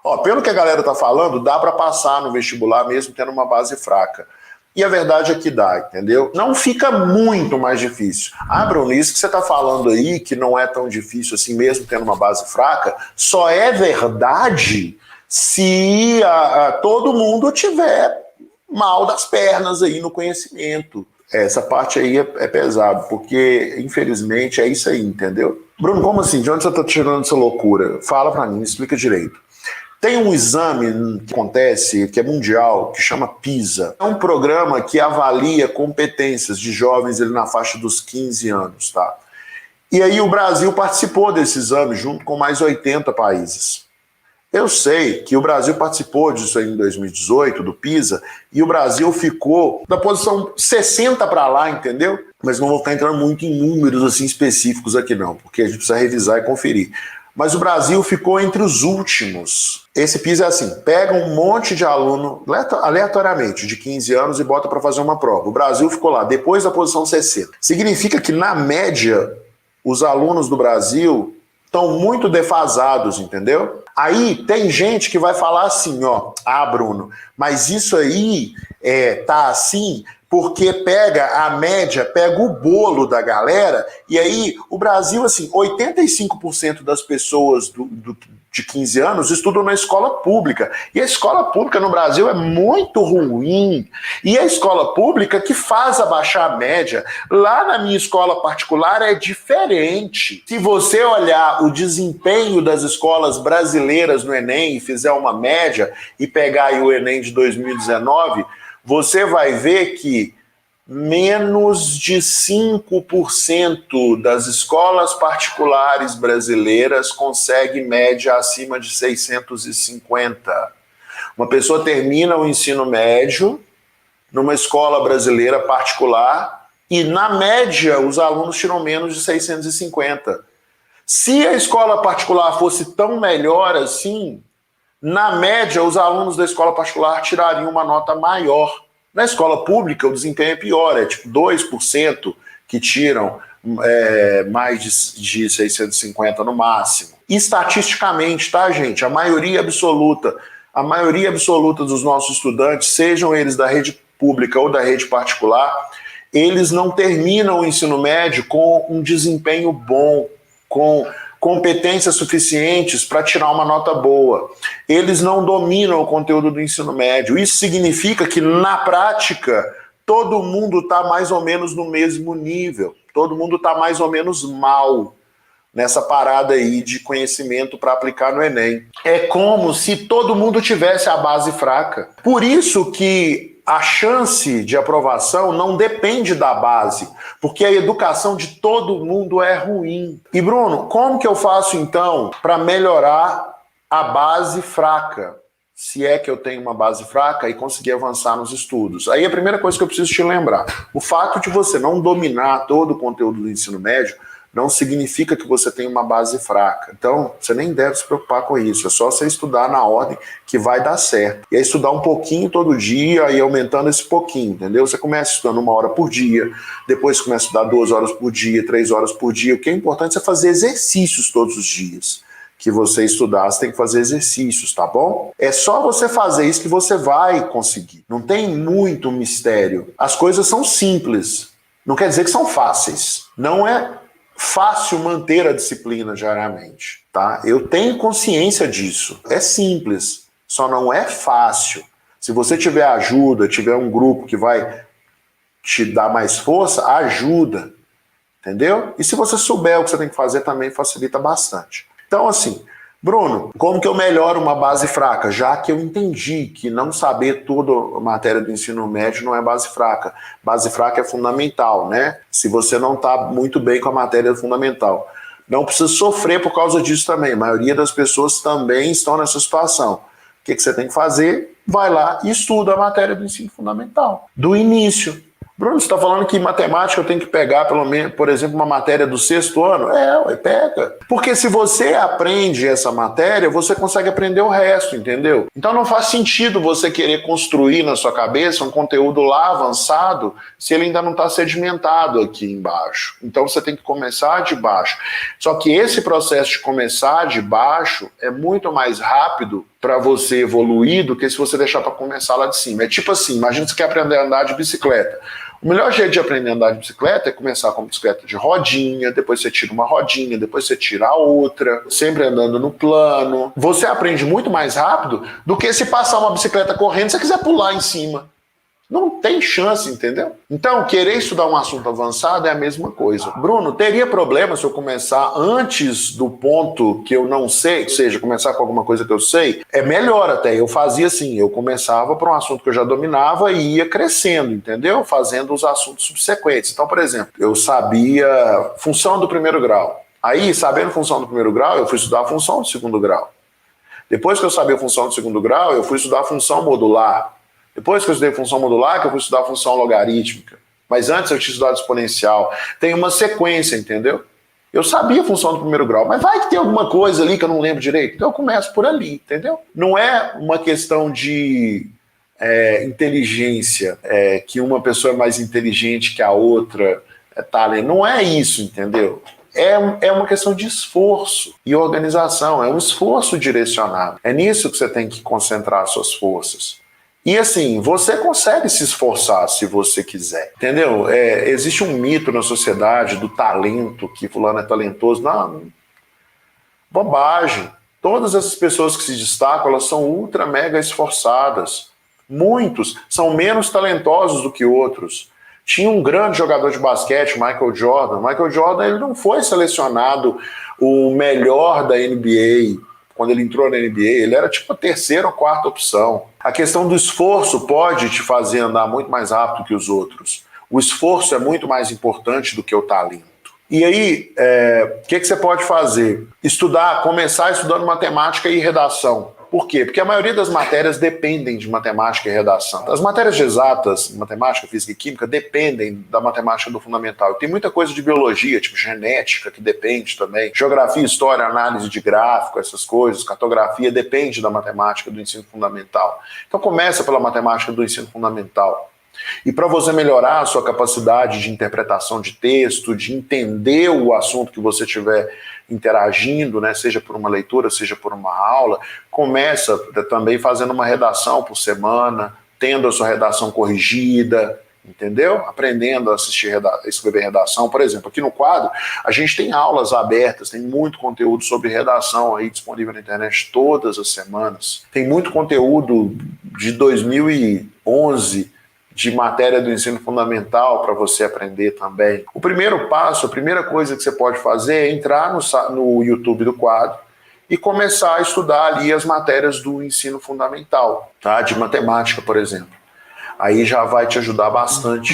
Ó, pelo que a galera tá falando, dá para passar no vestibular mesmo tendo uma base fraca. E a verdade é que dá, entendeu? Não fica muito mais difícil. Ah, Bruno, isso que você tá falando aí, que não é tão difícil assim mesmo tendo uma base fraca, só é verdade se todo mundo tiver mal das pernas aí no conhecimento. Essa parte aí é pesado, porque infelizmente é isso aí, entendeu? Bruno, como assim? De onde você tá tirando essa loucura? Fala pra mim, explica direito. Tem um exame que acontece, que é mundial, que chama PISA. É um programa que avalia competências de jovens ali na faixa dos 15 anos, tá? E aí o Brasil participou desse exame junto com mais 80 países. Eu sei que o Brasil participou disso aí em 2018, do PISA, e o Brasil ficou da posição 60 para lá, entendeu? Mas não vou ficar entrando muito em números assim específicos aqui não, porque a gente precisa revisar e conferir. Mas o Brasil ficou entre os últimos. Esse PISA é assim, pega um monte de aluno aleatoriamente de 15 anos e bota para fazer uma prova. O Brasil ficou lá, depois da posição 60. Significa que, na média, os alunos do Brasil estão muito defasados, entendeu? Aí tem gente que vai falar assim, ó, Bruno, mas isso aí tá assim porque pega a média, pega o bolo da galera, e aí o Brasil, assim, 85% das pessoas de 15 anos estudam na escola pública. E a escola pública no Brasil é muito ruim. E a escola pública que faz abaixar a média. Lá na minha escola particular é diferente. Se você olhar o desempenho das escolas brasileiras no Enem e fizer uma média e pegar aí o Enem de 2019, você vai ver que menos de 5% das escolas particulares brasileiras consegue média acima de 650. Uma pessoa termina o ensino médio numa escola brasileira particular e, na média, os alunos tiram menos de 650. Se a escola particular fosse tão melhor assim, na média, os alunos da escola particular tirariam uma nota maior. Na escola pública, o desempenho é pior, é tipo 2% que tiram mais de 650 no máximo. Estatisticamente, tá, gente? A maioria absoluta dos nossos estudantes, sejam eles da rede pública ou da rede particular, eles não terminam o ensino médio com um desempenho bom, com competências suficientes para tirar uma nota boa. Eles não dominam o conteúdo do ensino médio. Isso significa que, na prática, todo mundo está mais ou menos no mesmo nível. Todo mundo está mais ou menos mal nessa parada aí de conhecimento para aplicar no Enem. É como se todo mundo tivesse a base fraca. Por isso que a chance de aprovação não depende da base, porque a educação de todo mundo é ruim. E Bruno, como que eu faço então para melhorar a base fraca? Se é que eu tenho uma base fraca e conseguir avançar nos estudos. Aí a primeira coisa que eu preciso te lembrar, o fato de você não dominar todo o conteúdo do ensino médio não significa que você tem uma base fraca. Então, você nem deve se preocupar com isso. É só você estudar na ordem que vai dar certo. E é estudar um pouquinho todo dia e aumentando esse pouquinho, entendeu? Você começa estudando 1 hora por dia, depois começa a estudar 2 horas por dia, 3 horas por dia. O que é importante é fazer exercícios todos os dias. Que você estudar, você tem que fazer exercícios, tá bom? É só você fazer isso que você vai conseguir. Não tem muito mistério. As coisas são simples. Não quer dizer que são fáceis. Não é fácil manter a disciplina diariamente, tá? Eu tenho consciência disso. É simples, só não é fácil. Se você tiver ajuda, tiver um grupo que vai te dar mais força, ajuda, entendeu? E se você souber o que você tem que fazer, também facilita bastante. Então, assim, Bruno, como que eu melhoro uma base fraca? Já que eu entendi que não saber toda a matéria do ensino médio não é base fraca. Base fraca é fundamental, né? Se você não está muito bem com a matéria fundamental. Não precisa sofrer por causa disso também. A maioria das pessoas também estão nessa situação. O que você tem que fazer? Vai lá e estuda a matéria do ensino fundamental. Do início. Bruno, você está falando que matemática eu tenho que pegar, pelo menos, por exemplo, uma matéria do 6º ano? Pega. Porque se você aprende essa matéria, você consegue aprender o resto, entendeu? Então não faz sentido você querer construir na sua cabeça um conteúdo lá avançado se ele ainda não está sedimentado aqui embaixo. Então você tem que começar de baixo. Só que esse processo de começar de baixo é muito mais rápido para você evoluir do que se você deixar para começar lá de cima. É tipo assim, imagina que você quer aprender a andar de bicicleta. O melhor jeito de aprender a andar de bicicleta é começar com bicicleta de rodinha, depois você tira uma rodinha, depois você tira a outra, sempre andando no plano. Você aprende muito mais rápido do que se passar uma bicicleta correndo e você quiser pular em cima. Não tem chance, entendeu? Então, querer estudar um assunto avançado é a mesma coisa. Bruno, teria problema se eu começar antes do ponto que eu não sei, ou seja, começar com alguma coisa que eu sei? É melhor até, eu fazia assim, eu começava por um assunto que eu já dominava e ia crescendo, entendeu? Fazendo os assuntos subsequentes. Então, por exemplo, eu sabia função do primeiro grau. Aí, sabendo função do primeiro grau, eu fui estudar a função do segundo grau. Depois que eu sabia a função do segundo grau, eu fui estudar a função modular. Depois que eu estudei função modular, que eu fui estudar a função logarítmica. Mas antes eu tinha estudado exponencial. Tem uma sequência, entendeu? Eu sabia a função do primeiro grau, mas vai que tem alguma coisa ali que eu não lembro direito. Então eu começo por ali, entendeu? Não é uma questão de inteligência, que uma pessoa é mais inteligente que a outra, talento. Não é isso, entendeu? É uma questão de esforço e organização. É um esforço direcionado. É nisso que você tem que concentrar suas forças. E assim, você consegue se esforçar se você quiser, entendeu? Existe um mito na sociedade do talento, que fulano é talentoso. Não, bobagem. Todas essas pessoas que se destacam, elas são ultra mega esforçadas. Muitos são menos talentosos do que outros. Tinha um grande jogador de basquete, Michael Jordan. Michael Jordan, ele não foi selecionado o melhor da NBA. Quando ele entrou na NBA, ele era tipo a terceira ou quarta opção. A questão do esforço pode te fazer andar muito mais rápido que os outros. O esforço é muito mais importante do que o talento. E aí, o que você pode fazer? Começar estudando matemática e redação. Por quê? Porque a maioria das matérias dependem de matemática e redação. As matérias de exatas, matemática, física e química, dependem da matemática do fundamental. Tem muita coisa de biologia, tipo genética, que depende também. Geografia, história, análise de gráfico, essas coisas. Cartografia depende da matemática do ensino fundamental. Então começa pela matemática do ensino fundamental. E para você melhorar a sua capacidade de interpretação de texto, de entender o assunto que você estiver interagindo, né, seja por uma leitura, seja por uma aula, começa também fazendo uma redação por semana, tendo a sua redação corrigida, entendeu? Aprendendo a escrever redação. Por exemplo, aqui no quadro, a gente tem aulas abertas, tem muito conteúdo sobre redação aí disponível na internet todas as semanas. Tem muito conteúdo de 2011, de matéria do ensino fundamental para você aprender também. O primeiro passo, a primeira coisa que você pode fazer é entrar no YouTube do quadro e começar a estudar ali as matérias do ensino fundamental, tá? De matemática, por exemplo. Aí já vai te ajudar bastante.